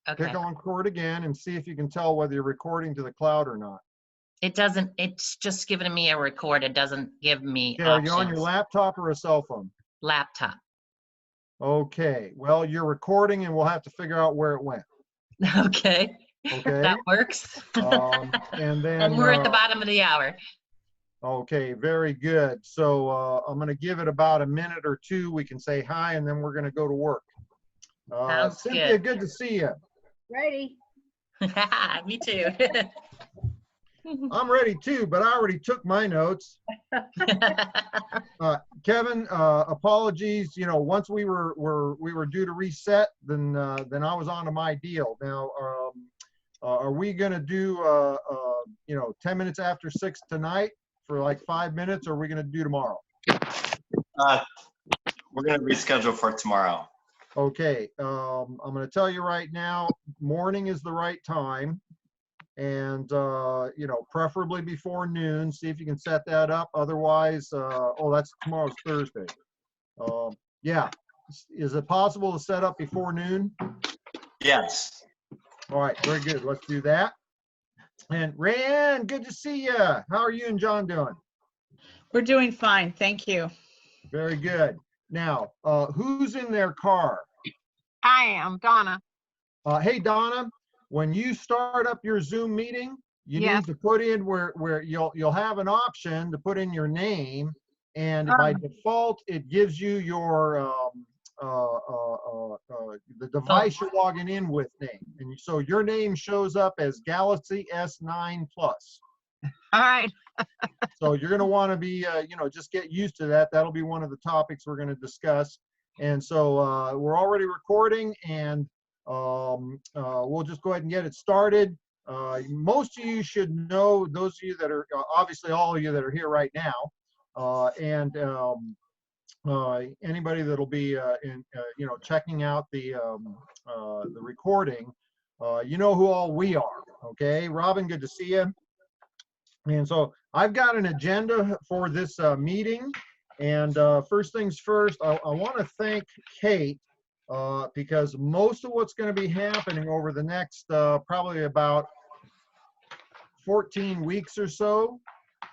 Pick Okay. on record again and see if you can tell whether you're recording to the cloud or not. It doesn't, it's just giving me a record. It doesn't give me Okay, are you on your options. laptop or a cell phone? Laptop. Okay, well, you're recording and we'll have to figure out where it went. Okay. Okay. That works. And then, And we're at the bottom of the hour. okay, very good. So I'm going to give it about a minute or two. We can say hi and then we're going to go to work. Sounds Cynthia, good. good to see you. Ready? Me too. I'm ready too, but I already took my notes. Kevin, apologies. You know, once we were due to reset, then I was on to my deal. Now, are we going to do 10 minutes after 6 tonight for like 5 minutes, or are we going to do tomorrow? We're going to reschedule for tomorrow. Okay, I'm going to tell you right now, morning is the right time, and preferably before noon. See if you can set that up. Otherwise, that's tomorrow's Thursday. Yeah, is it possible to set up before noon? Yes. All right, very good. Let's do that. And Rayanne, good to see you. How are you and John doing? We're doing fine, thank you. Very good. Now, who's in their car? I am Donna. Hey, Donna, when you start up your Zoom meeting, you Yes. need to put in where you'll have an option to put in your name, and by default, it gives you your the device you're logging in with name, and so your name shows up as Galaxy S9 Plus. All right. So you're going to want to be, just get used to that. That'll be one of the topics we're going to discuss. And so we're already recording, and we'll just go ahead and get it started. Most of you should know, those of you that are, obviously all of you that are here right now, and anybody that'll be checking out the recording, you know who all we are. Okay, Robin, good to see you. And so I've got an agenda for this meeting. And first things first, I want to thank Kate because most of what's going to be happening over the next probably about 14 weeks or so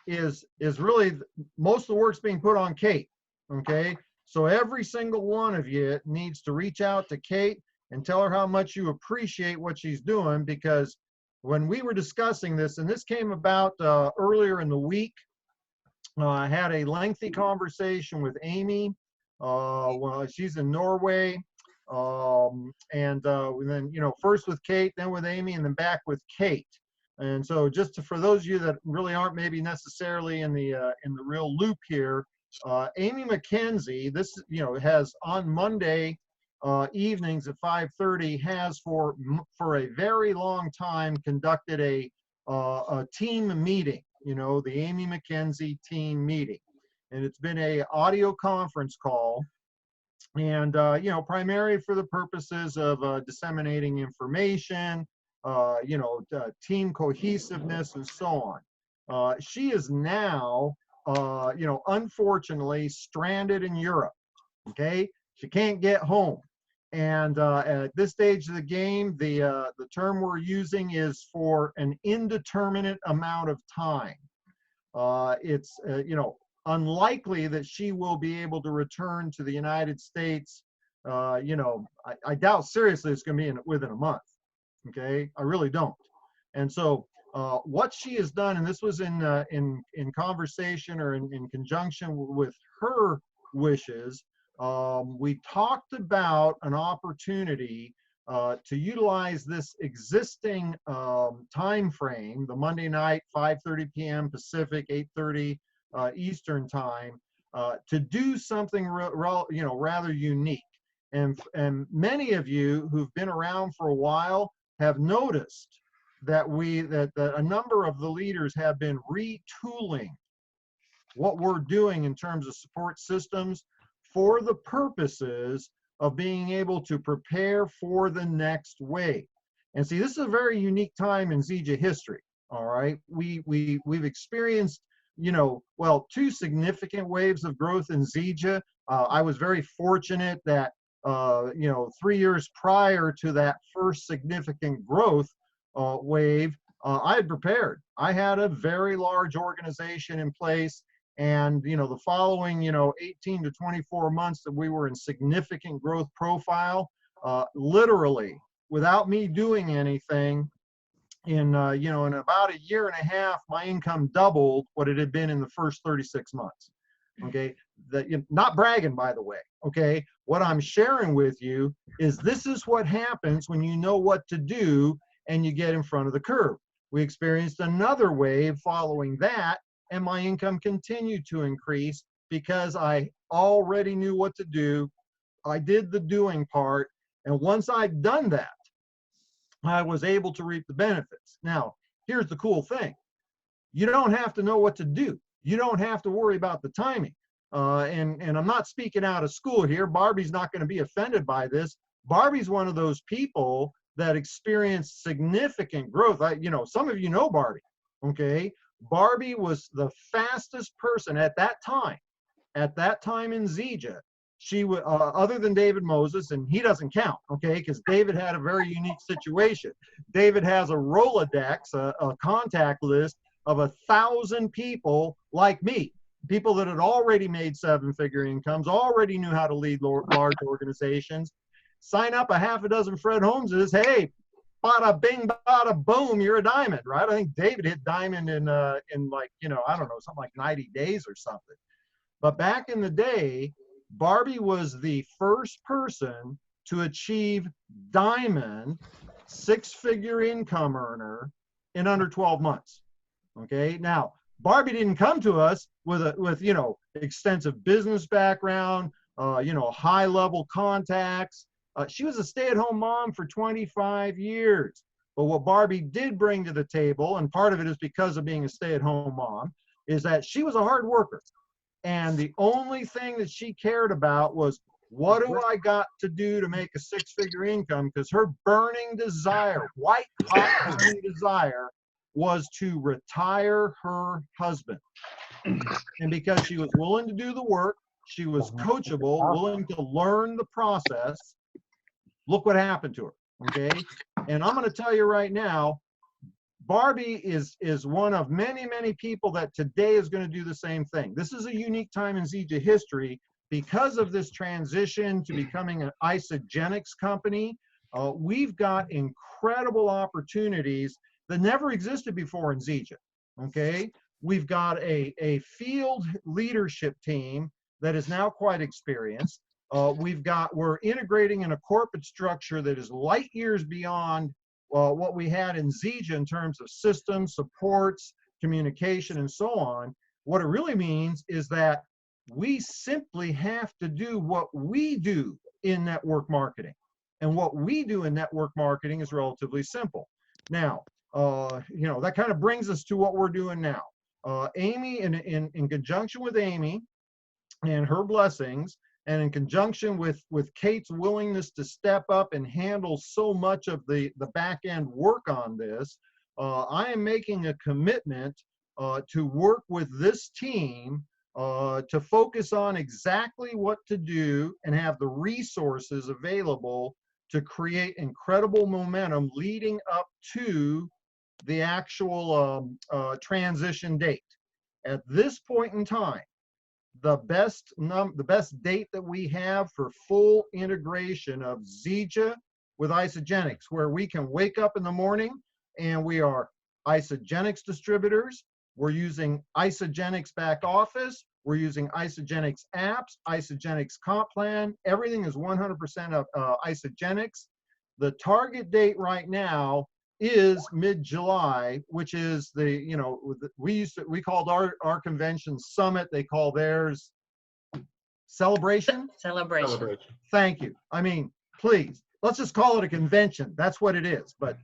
is really most of the work's being put on Kate. Okay, so every single one of you needs to reach out to Kate and tell her how much you appreciate what she's doing, because when we were discussing this, and this came about earlier in the week, I had a lengthy conversation with Amy. Well, she's in Norway, and then first with Kate, then with Amy, and then back with Kate. And so, just for those of you that really aren't maybe necessarily in the real loop here, Amy McKenzie, this has on Monday evenings at 5:30 has for a very long time conducted a team meeting, the Amy McKenzie team meeting, and it's been a audio conference call, and primarily for the purposes of disseminating information, team cohesiveness and so on. She is now unfortunately stranded in Europe. Okay, she can't get home. And at this stage of the game, the term we're using is for an indeterminate amount of time. It's unlikely that she will be able to return to the United States. I doubt seriously it's going to be within a month. Okay, I really don't. And so what she has done, and this was in conversation or in conjunction with her wishes. We talked about an opportunity to utilize this existing time frame, the Monday night, 5:30 p.m. Pacific, 8:30 Eastern time, to do something rather unique. And many of you who've been around for a while have noticed that a number of the leaders have been retooling what we're doing in terms of support systems for the purposes of being able to prepare for the next wave. And see, this is a very unique time in Zija history. All right, we've experienced, two significant waves of growth in Zija. I was very fortunate that 3 years prior to that first significant growth wave, I had prepared. I had a very large organization in place. And, the following, 18 to 24 months that we were in significant growth profile, literally without me doing anything, in about a year and a half, my income doubled what it had been in the first 36 months. Okay. Not bragging, by the way. Okay. What I'm sharing with you is this is what happens when you know what to do and you get in front of the curve. We experienced another wave following that, and my income continued to increase because I already knew what to do. I did the doing part. And once I'd done that, I was able to reap the benefits. Now, here's the cool thing. You don't have to know what to do. You don't have to worry about the timing. And I'm not speaking out of school here. Barbie's not going to be offended by this. Barbie's one of those people that experienced significant growth. Some of you know Barbie, okay? Barbie was the fastest person at that time in Zija. She was, other than David Moses, and he doesn't count, okay, because David had a very unique situation. David has a Rolodex, a contact list of 1,000 people like me, people that had already made 7-figure incomes, already knew how to lead large organizations. Sign up a half a dozen Fred Holmeses, hey, bada bing, bada boom, you're a diamond, right? I think David hit diamond in like, I don't know, something like 90 days or something. But back in the day, Barbie was the first person to achieve diamond 6-figure income earner in under 12 months. Okay. Now, Barbie didn't come to us with extensive business background, high level contacts. She was a stay-at-home mom for 25 years. But what Barbie did bring to the table, and part of it is because of being a stay-at-home mom, is that she was a hard worker. And the only thing that she cared about was, what do I got to do to make a 6-figure income? Because her burning desire, white hot burning desire, was to retire her husband. And because she was willing to do the work, she was coachable, willing to learn the process. Look what happened to her, okay? And I'm going to tell you right now, Barbie is one of many, many people that today is going to do the same thing. This is a unique time in Zija history because of this transition to becoming an Isagenix company. We've got incredible opportunities that never existed before in Zija, okay? We've got a field leadership team that is now quite experienced. We're integrating in a corporate structure that is light years beyond what we had in Zija in terms of systems, supports, communication, and so on. What it really means is that we simply have to do what we do in network marketing. And what we do in network marketing is relatively simple. Now, that kind of brings us to what we're doing now. Amy, in conjunction with Amy and her blessings, and in conjunction with Kate's willingness to step up and handle so much of the back end work on this, I am making a commitment to work with this team to focus on exactly what to do and have the resources available to create incredible momentum leading up to the actual transition date. At this point in time, the best date that we have for full integration of Zija with Isagenix, where we can wake up in the morning and we are Isagenix distributors. We're using Isagenix back office. We're using Isagenix apps, Isagenix comp plan. Everything is 100% of Isagenix. The target date right now is mid-July, which is we called our convention Summit. They call theirs Celebration. Celebration. Thank you. I mean, please, let's just call it a convention. That's what it is. But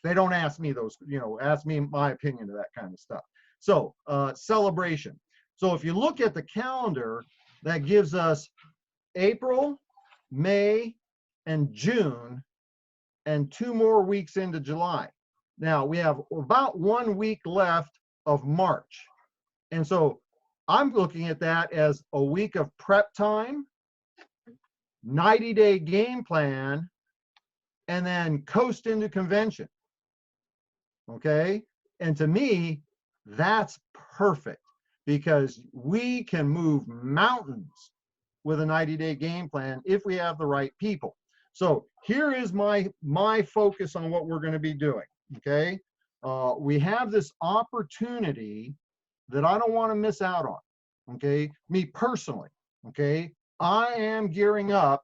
they don't ask me those, ask me my opinion of that kind of stuff. So Celebration. So if you look at the calendar, that gives us April, May, and June, and 2 more weeks into July. Now we have about 1 week left of March. And so I'm looking at that as a week of prep time, 90-day game plan, and then coast into convention. Okay? And to me, that's perfect because we can move mountains with a 90-day game plan if we have the right people. So here is my focus on what we're going to be doing. Okay? We have this opportunity that I don't want to miss out on. Okay? Me personally. Okay? I am gearing up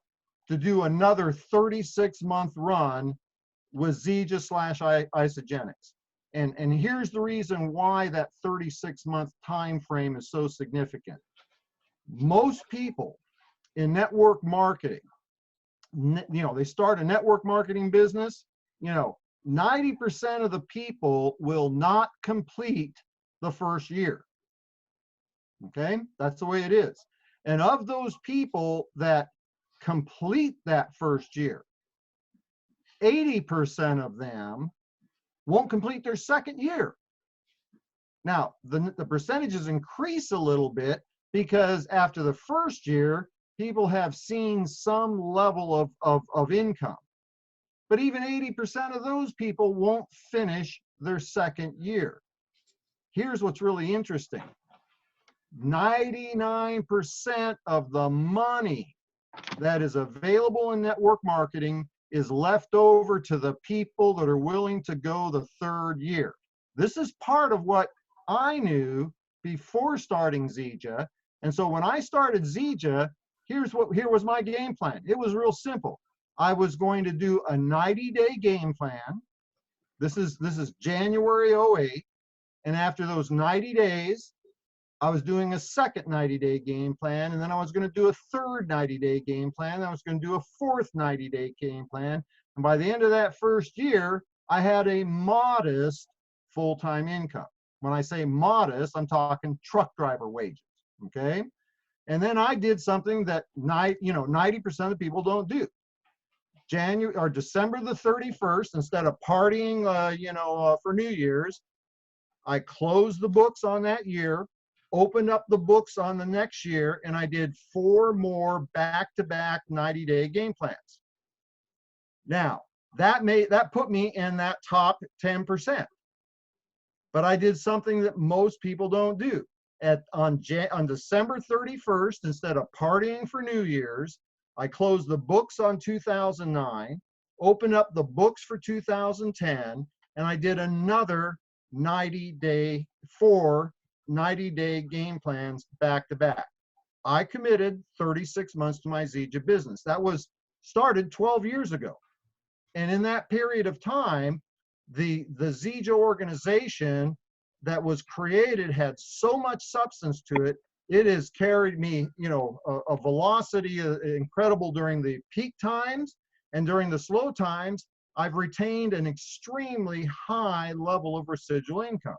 to do another 36-month run with Zija/Isagenix. And here's the reason why that 36-month time frame is so significant. Most people in network marketing, they start a network marketing business, 90% of the people will not complete the first year. Okay, that's the way it is. And of those people that complete that first year, 80% of them won't complete their second year. Now, the percentages increase a little bit because after the first year, people have seen some level of income. But even 80% of those people won't finish their second year. Here's what's really interesting. 99% of the money that is available in network marketing is left over to the people that are willing to go the third year. This is part of what I knew before starting Zija. And so when I started Zija, here was my game plan. It was real simple. I was going to do a 90-day game plan. This is January 08. And after those 90 days, I was doing a second 90-day game plan, and then I was going to do a third 90-day game plan, and I was going to do a fourth 90-day game plan. And by the end of that first year, I had a modest full-time income. When I say modest, I'm talking truck driver wages, okay? And then I did something that 90% of the people don't do. December the 31st, instead of partying, for New Year's, I closed the books on that year, opened up the books on the next year, and I did 4 more back-to-back 90-day game plans. Now, that put me in that top 10%. But I did something that most people don't do. On December 31st, instead of partying for New Year's, I closed the books on 2009, opened up the books for 2010, and I did another 90-day game plans back to back. I committed 36 months to my Zija business. That was started 12 years ago. And in that period of time, the Zija organization that was created had so much substance to it. It has carried me, a velocity incredible during the peak times, and during the slow times, I've retained an extremely high level of residual income.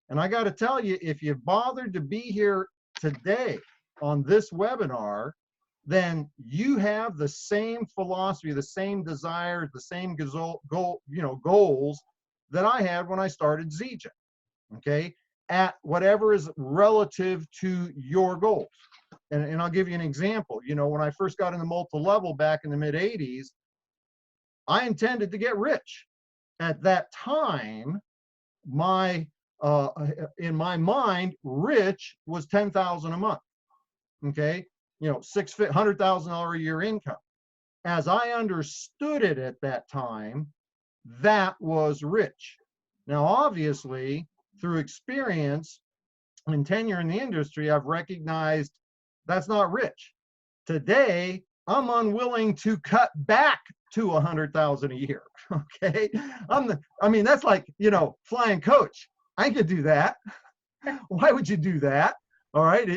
And I got to tell you, if you bothered to be here today on this webinar, then you have the same philosophy, the same desires, the same goals that I had when I started Zija, okay, at whatever is relative to your goals. And I'll give you an example. When I first got into multi-level back in the mid-'80s, I intended to get rich. At that time, in my mind, rich was $10,000 a month, okay? $100,000 a year income. As I understood it at that time, that was rich. Now, obviously, through experience and tenure in the industry, I've recognized that's not rich. Today, I'm unwilling to cut back to $100,000 a year, okay? That's like, flying coach. I could do that. Why would you do that? All right,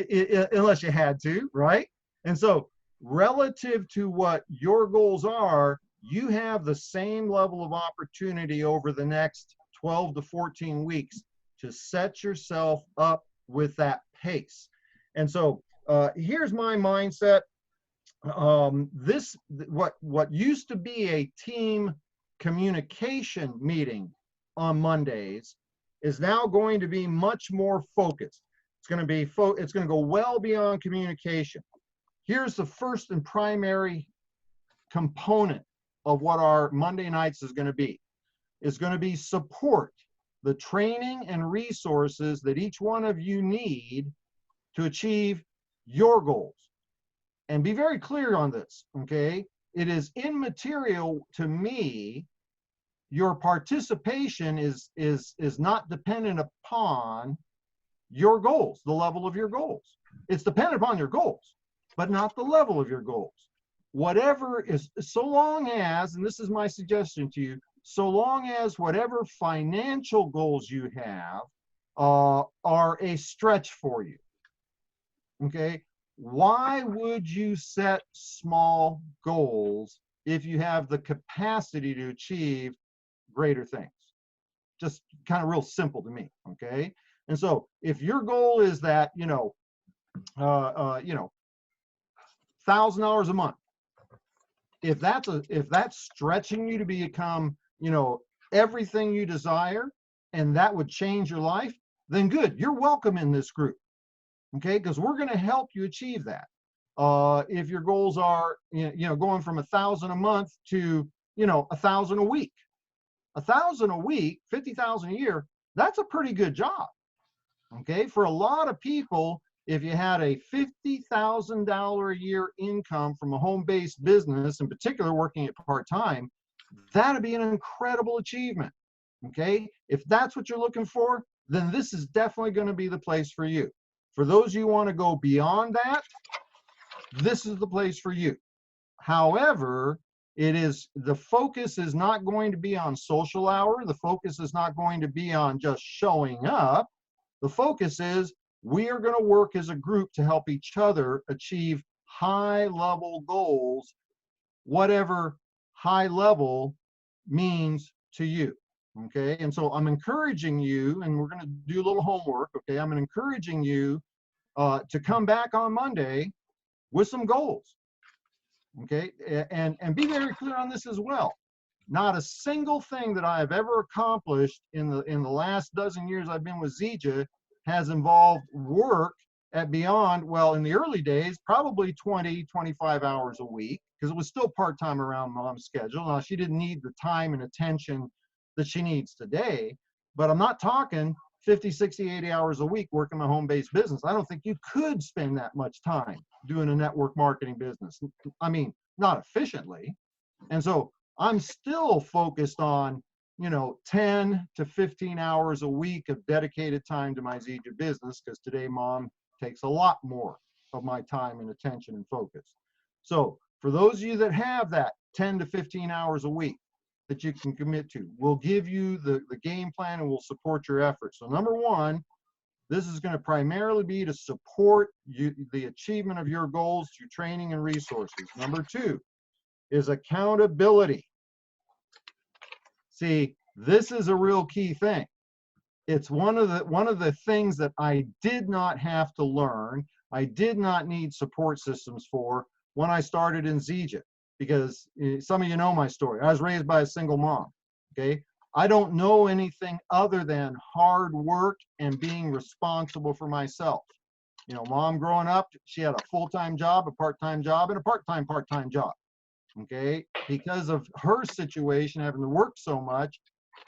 unless you had to, right? And so relative to what your goals are, you have the same level of opportunity over the next 12 to 14 weeks to set yourself up with that pace. And so here's my mindset. What used to be a team communication meeting on Mondays is now going to be much more focused. It's going to go well beyond communication. Here's the first and primary component of what our Monday nights is going to be. Is going to be support the training and resources that each one of you need to achieve your goals. And be very clear on this, okay? It is immaterial to me. Your participation is not dependent upon your goals, the level of your goals. It's dependent upon your goals, but not the level of your goals. Whatever is, so long as, and this is my suggestion to you, so long as whatever financial goals you have are a stretch for you, okay? Why would you set small goals if you have the capacity to achieve greater things? Just kind of real simple to me, okay? And so if your goal is that, $1,000 a month, if that's stretching you to become, everything you desire, and that would change your life, then good, you're welcome in this group, okay? Because we're going to help you achieve that. If your goals are, going from 1,000 a month to, 1,000 a week, 1,000 a week, 50,000 a year, that's a pretty good job, okay? For a lot of people, if you had a $50,000 a year income from a home-based business, in particular working at part-time, that'd be an incredible achievement, okay? If that's what you're looking for, then this is definitely going to be the place for you. For those of you who want to go beyond that, this is the place for you. However, the focus is not going to be on social hour. The focus is not going to be on just showing up. The focus is we are going to work as a group to help each other achieve high-level goals, whatever high level means to you, okay? And so I'm encouraging you, and we're going to do a little homework, okay? I'm encouraging you to come back on Monday with some goals, okay? And be very clear on this as well. Not a single thing that I have ever accomplished in the last dozen years I've been with Zija has involved work at beyond, well, in the early days, probably 20, 25 hours a week, because it was still part-time around Mom's schedule. Now, she didn't need the time and attention that she needs today, but I'm not talking 50, 60, 80 hours a week working my home-based business. I don't think you could spend that much time doing a network marketing business. I mean, not efficiently. And so I'm still focused on, 10 to 15 hours a week of dedicated time to my Zija business, because today Mom takes a lot more of my time and attention and focus. So for those of you that have that 10 to 15 hours a week that you can commit to, we'll give you the game plan and we'll support your efforts. So number one, this is going to primarily be to support the achievement of your goals through training and resources. Number two is accountability. See, this is a real key thing. It's one of the things that I did not have to learn. I did not need support systems for when I started in Zija, because some of you know my story. I was raised by a single mom, okay? I don't know anything other than hard work and being responsible for myself. Mom growing up, she had a full-time job, a part-time job, and a part-time job, okay? Because of her situation, having to work so much,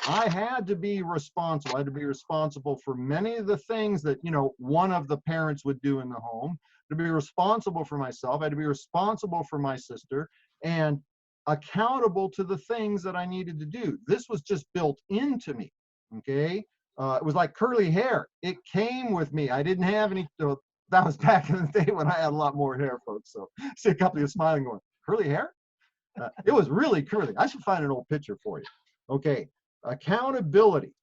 I had to be responsible. I had to be responsible for many of the things that, one of the parents would do in the home. To be responsible for myself, I had to be responsible for my sister, and accountable to the things that I needed to do. This was just built into me, okay? It was like curly hair. It came with me. I didn't have any, that was back in the day when I had a lot more hair, folks. So see a couple of you smiling going, curly hair? It was really curly. I should find an old picture for you. Okay, accountability.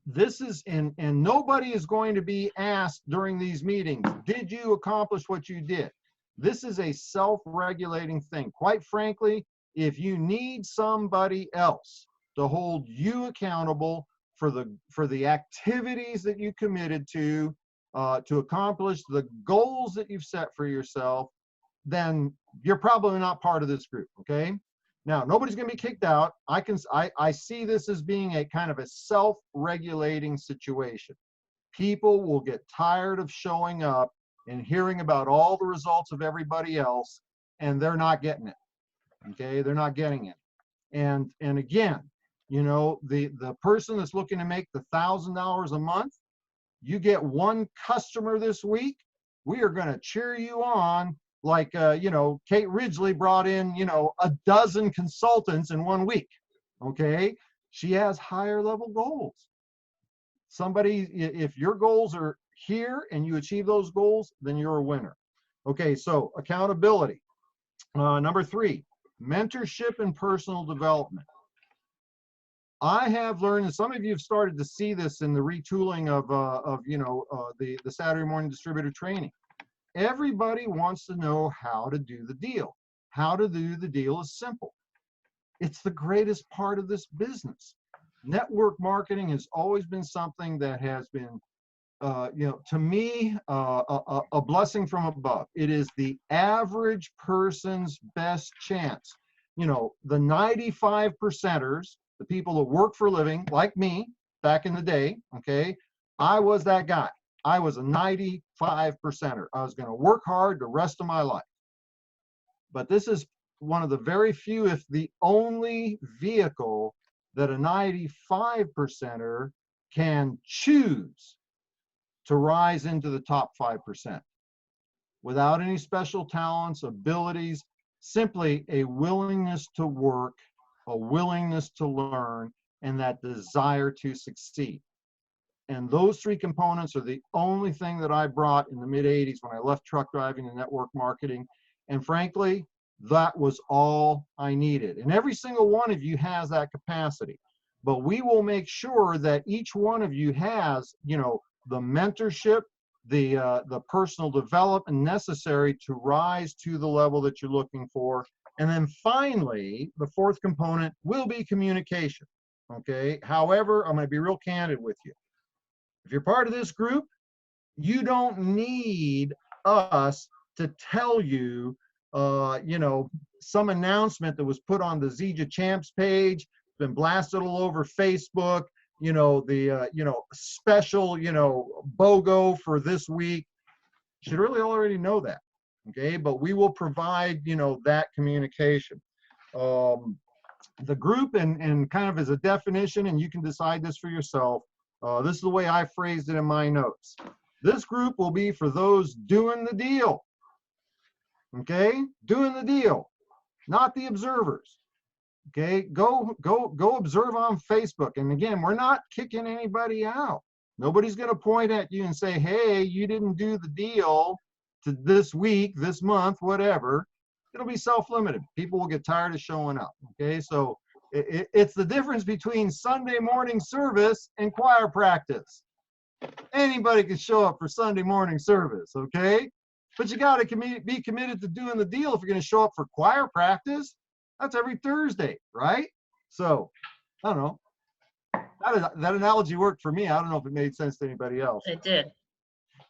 This is, and nobody is going to be asked during these meetings, did you accomplish what you did? This is a self-regulating thing. Quite frankly, if you need somebody else to hold you accountable for the activities that you committed to accomplish the goals that you've set for yourself, then you're probably not part of this group, okay? Now, nobody's going to be kicked out. I see this as being a kind of a self-regulating situation. People will get tired of showing up and hearing about all the results of everybody else, and they're not getting it. Okay, they're not getting it. And again, you know, the person that's looking to make the $1,000 a month, you get one customer this week, we are going to cheer you on like, you know, Kate Ridgely brought in, you know, a dozen consultants in 1 week. Okay, she has higher level goals. Somebody, if your goals are here and you achieve those goals, then you're a winner. Okay, so accountability. Number 3, mentorship and personal development. I have learned, and some of you have started to see this in the retooling of you know, the Saturday morning distributor training. Everybody wants to know how to do the deal. How to do the deal is simple. It's the greatest part of this business. Network marketing has always been something that has been, you know, to me, a blessing from above. It is the average person's best chance. You know, the 95 percenters, the people that work for a living, like me back in the day, okay, I was that guy. I was a 95 percenter. I was going to work hard the rest of my life. But this is one of the very few, if the only vehicle that a 95 percenter can choose to rise into the top 5% without any special talents, abilities, simply a willingness to work, a willingness to learn, and that desire to succeed. And those 3 components are the only thing that I brought in the mid 80s when I left truck driving and network marketing. And frankly, that was all I needed. And every single one of you has that capacity. But we will make sure that each one of you has, you know, the mentorship, the personal development necessary to rise to the level that you're looking for. And then finally, the 4th component will be communication. Okay. However, I'm going to be real candid with you. If you're part of this group, you don't need us to tell you, you know, some announcement that was put on the Zija Champs page, been blasted all over Facebook, you know, the, you know, special, you know, BOGO for this week. You should really already know that. Okay. But we will provide, you know, that communication. The group and kind of as a definition, and you can decide this for yourself. This is the way I phrased it in my notes. This group will be for those doing the deal. Okay, doing the deal, not the observers. Okay, go observe on Facebook. And again, we're not kicking anybody out. Nobody's going to point at you and say, hey, you didn't do the deal to this week, this month, whatever. It'll be self-limited. People will get tired of showing up. Okay, so it's the difference between Sunday morning service and choir practice. Anybody can show up for Sunday morning service, okay? But you got to be committed to doing the deal if you're going to show up for choir practice. That's every Thursday, right? So, I don't know. That analogy worked for me. I don't know if it made sense to anybody else. It did.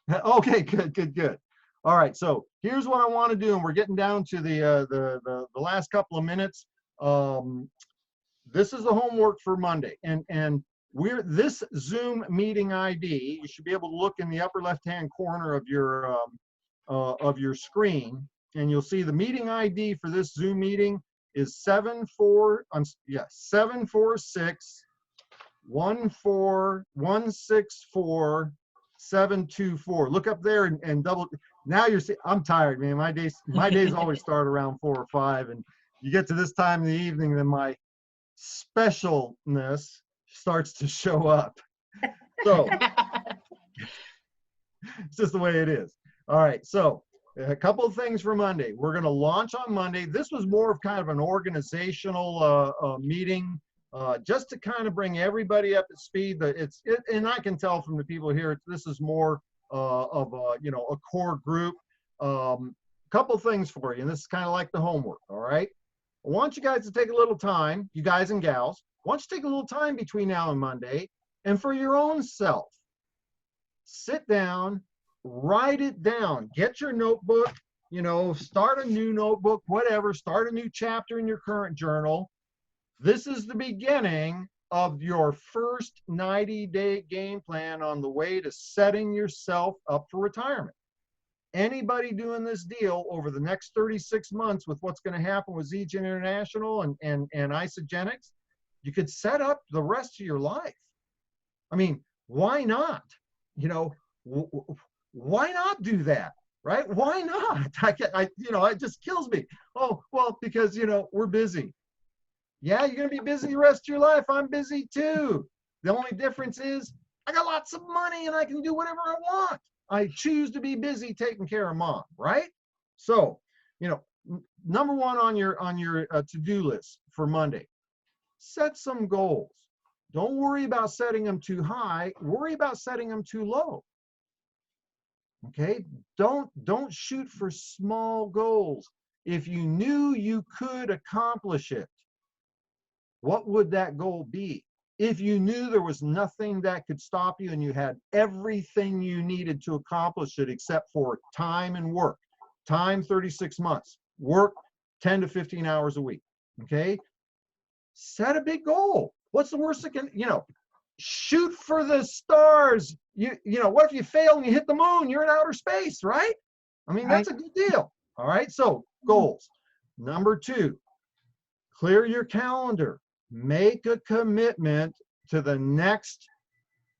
Okay, good. All right, so here's what I want to do, and we're getting down to the last couple of minutes. This is the homework for Monday, and this Zoom meeting ID. You should be able to look in the upper left-hand corner of your screen, and you'll see the meeting ID for this Zoom meeting is 746-14164-724. Look up there and double. Now you're seeing. I'm tired, man. My days always start around 4 or 5, and you get to this time in the evening, then my specialness starts to show up. So it's just the way it is. All right, so a couple of things for Monday. We're going to launch on Monday. This was more of kind of an organizational meeting, just to kind of bring everybody up to speed. And I can tell from the people here, this is more of a, you know, a core group. Couple things for you, and this is kind of like the homework. All right, I want you guys to take a little time, you guys and gals. I want you to take a little time between now and Monday, and for your own self, sit down, write it down, get your notebook, you know, start a new notebook, whatever, start a new chapter in your current journal. This is the beginning of your first 90-day game plan on the way to setting yourself up for retirement. Anybody doing this deal over the next 36 months with what's going to happen with ZGen International and Isagenix, you could set up the rest of your life. I mean, why not? You know, why not do that? Right? Why not? It just kills me. Oh, well, because, we're busy. Yeah, you're going to be busy the rest of your life. I'm busy too. The only difference is I got lots of money and I can do whatever I want. I choose to be busy taking care of mom, right? So, number one on your to-do list for Monday, set some goals. Don't worry about setting them too high. Worry about setting them too low. Okay? Don't shoot for small goals. If you knew you could accomplish it, what would that goal be? If you knew there was nothing that could stop you and you had everything you needed to accomplish it except for time and work, time 36 months, work 10 to 15 hours a week, okay? Set a big goal. What's the worst that can, shoot for the stars. What if you fail and you hit the moon? You're in outer space, right? I mean, that's a good deal. All right, so goals. Number two, clear your calendar. Make a commitment to the next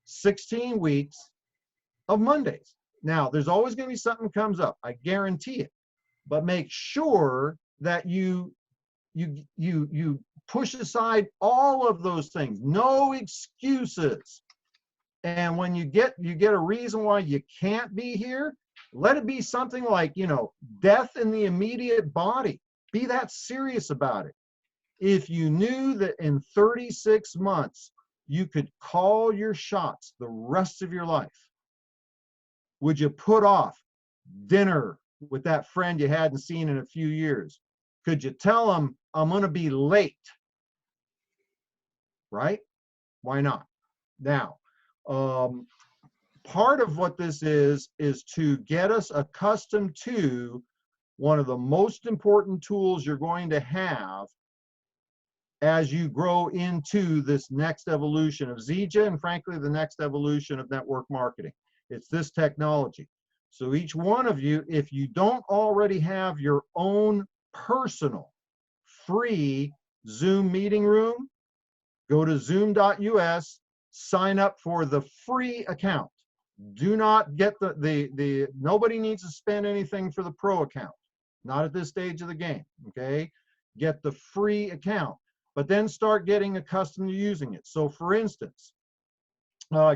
16 weeks of Mondays. Now, there's always going to be something comes up. I guarantee it. But make sure that you push aside all of those things. No excuses. And when you get a reason why you can't be here, let it be something like, death in the immediate body. Be that serious about it. If you knew that in 36 months, you could call your shots the rest of your life, would you put off dinner with that friend you hadn't seen in a few years? Could you tell them, I'm going to be late? Right? Why not? Now, part of what this is to get us accustomed to one of the most important tools you're going to have as you grow into this next evolution of ZGen, and frankly, the next evolution of network marketing. It's this technology. So each one of you, if you don't already have your own personal free Zoom meeting room, go to zoom.us, sign up for the free account. Do not get nobody needs to spend anything for the pro account. Not at this stage of the game, okay? Get the free account, but then start getting accustomed to using it. So for instance,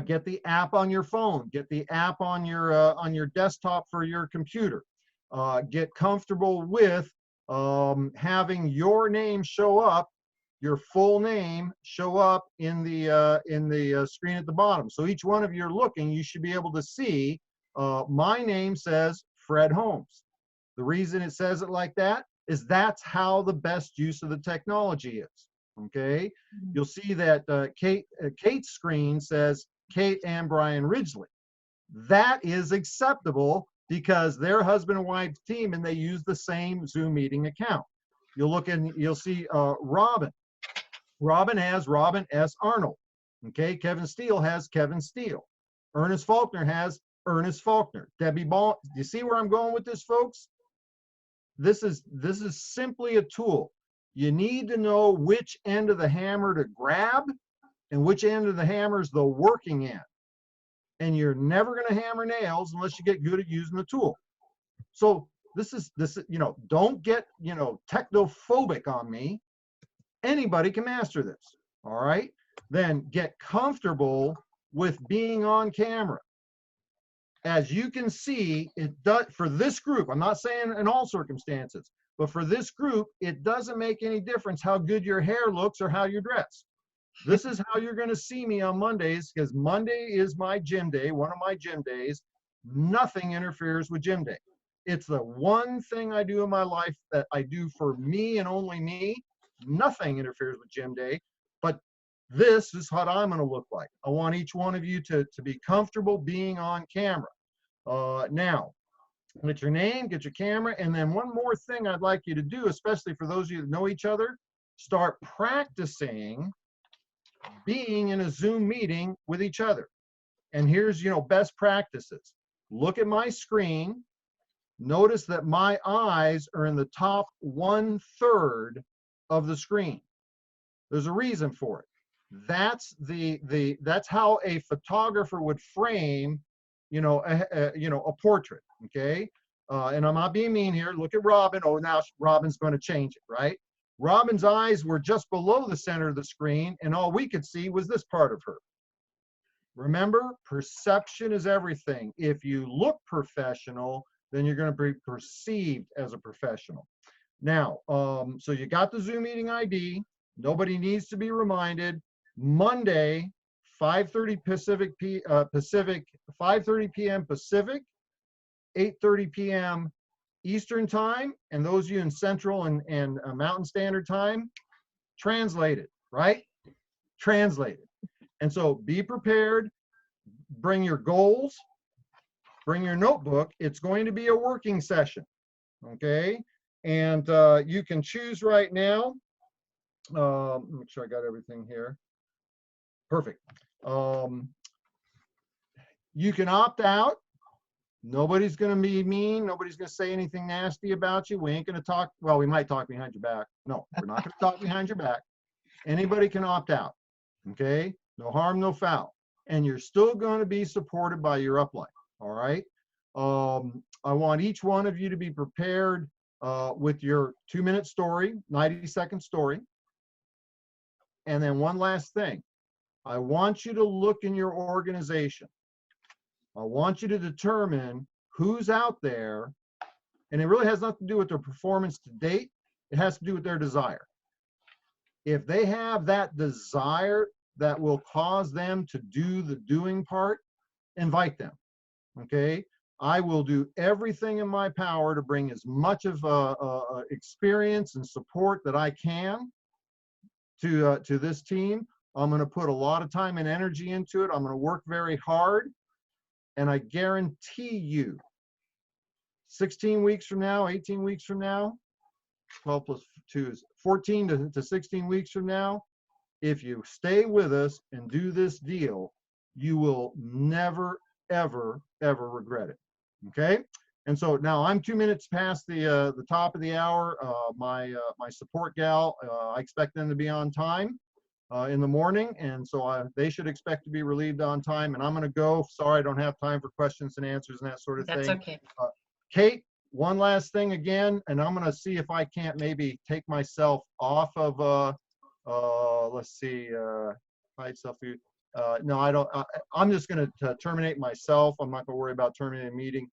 get the app on your phone, get the app on your desktop for your computer. Get comfortable with having your name show up, your full name show up in the screen at the bottom. So each one of you are looking, you should be able to see my name says Fred Holmes. The reason it says it like that is that's how the best use of the technology is. Okay, you'll see that Kate's screen says Kate and Brian Ridgely. That is acceptable because they're husband and wife team and they use the same Zoom meeting account. You'll look and you'll see Robin. Robin has Robin S. Arnold. Okay, Kevin Steele has Kevin Steele. Ernest Faulkner has Ernest Faulkner. Debbie Ball. Do you see where I'm going with this, folks? This is simply a tool. You need to know which end of the hammer to grab and which end of the hammer is the working end. And you're never going to hammer nails unless you get good at using the tool. So this is, don't get, technophobic on me. Anybody can master this. All right. Then get comfortable with being on camera. As you can see, it does for this group. I'm not saying in all circumstances, but for this group, it doesn't make any difference how good your hair looks or how you dress. This is how you're going to see me on Mondays, because Monday is my gym day, one of my gym days. Nothing interferes with gym day. It's the one thing I do in my life that I do for me and only me. Nothing interferes with gym day, but this is what I'm going to look like. I want each one of you to be comfortable being on camera. Now, get your name, get your camera, and then one more thing I'd like you to do, especially for those of you that know each other, start practicing being in a Zoom meeting with each other. And here's, best practices. Look at my screen Notice that my eyes are in the top 1/3 of the screen. There's a reason for it. That's that's how a photographer would frame, a portrait. Okay, and I'm not being mean here. Look at Robin. Oh, now Robin's going to change it, right? Robin's eyes were just below the center of the screen, and all we could see was this part of her. Remember, perception is everything. If you look professional, then you're going to be perceived as a professional. Now, so you got the Zoom meeting ID. Nobody needs to be reminded. Monday, 5:30 Pacific, 5:30 p.m. Pacific, 8:30 p.m. Eastern Time, and those of you in Central and Mountain Standard Time, translated, right? Translated. And so be prepared, bring your goals, bring your notebook. It's going to be a working session, okay? And you can choose right now. Make sure I got everything here. Perfect. You can opt out. Nobody's going to be mean. Nobody's going to say anything nasty about you. We ain't going to talk. Well, we might talk behind your back. No, we're not going to talk behind your back. Anybody can opt out. Okay? No harm, no foul. And you're still going to be supported by your upline. All right? I want each one of you to be prepared with your 2-minute story, 90-second story. And then one last thing. I want you to look in your organization. I want you to determine who's out there, and it really has nothing to do with their performance to date. It has to do with their desire. If they have that desire that will cause them to do the doing part, invite them, okay? I will do everything in my power to bring as much of experience and support that I can to this team. I'm going to put a lot of time and energy into it. I'm going to work very hard. And I guarantee you, 16 weeks from now, 18 weeks from now, 12 plus 2 is 14 to 16 weeks from now, if you stay with us and do this deal, you will never, ever, ever regret it. Okay? And so now I'm 2 minutes past the top of the hour. My support gal, I expect them to be on time in the morning, and so they should expect to be relieved on time. And I'm going to go. Sorry, I don't have time for questions and answers and that sort of thing. That's okay. Kate, one last thing again, and I'm going to see if I can't maybe take myself off of. Let's see. Hide self-view. No, I don't. I'm just going to terminate myself. I'm not going to worry about terminating a meeting.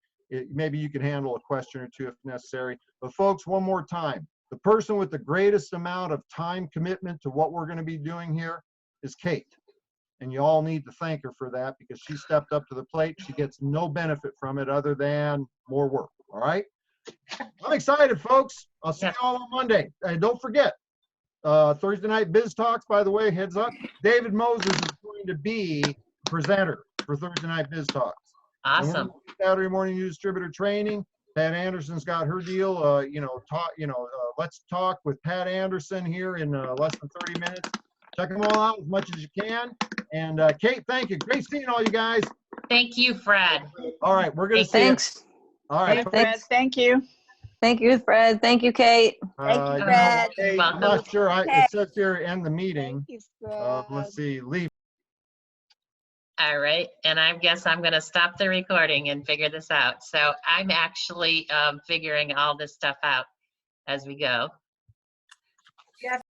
Maybe you can handle a question or two if necessary. But folks, one more time. The person with the greatest amount of time commitment to what we're going to be doing here is Kate. And you all need to thank her for that, because she stepped up to the plate. She gets no benefit from it other than more work. All right? I'm excited, folks. I'll see you all on Monday. And don't forget, Thursday night Biz Talks, by the way, heads up, David Moses is going to be presenter for Thursday night Biz Talks. Awesome. Saturday morning news distributor training. Pat Anderson's got her deal. Let's talk with Pat Anderson here in less than 30 minutes. Check them all out as much as you can. And Kate, thank you. Great seeing all you guys. Thank you, Fred. All right, we're going to see you. Thanks. All right. Hey, Fred, thank you. Thank you, Fred. Thank you, Kate. Thank you, Fred. Kate, I'm not sure. It says here end the meeting. Thank you, Fred. Let's see. Leave. All right, and I guess I'm going to stop the recording and figure this out. So I'm actually figuring all this stuff out as we go.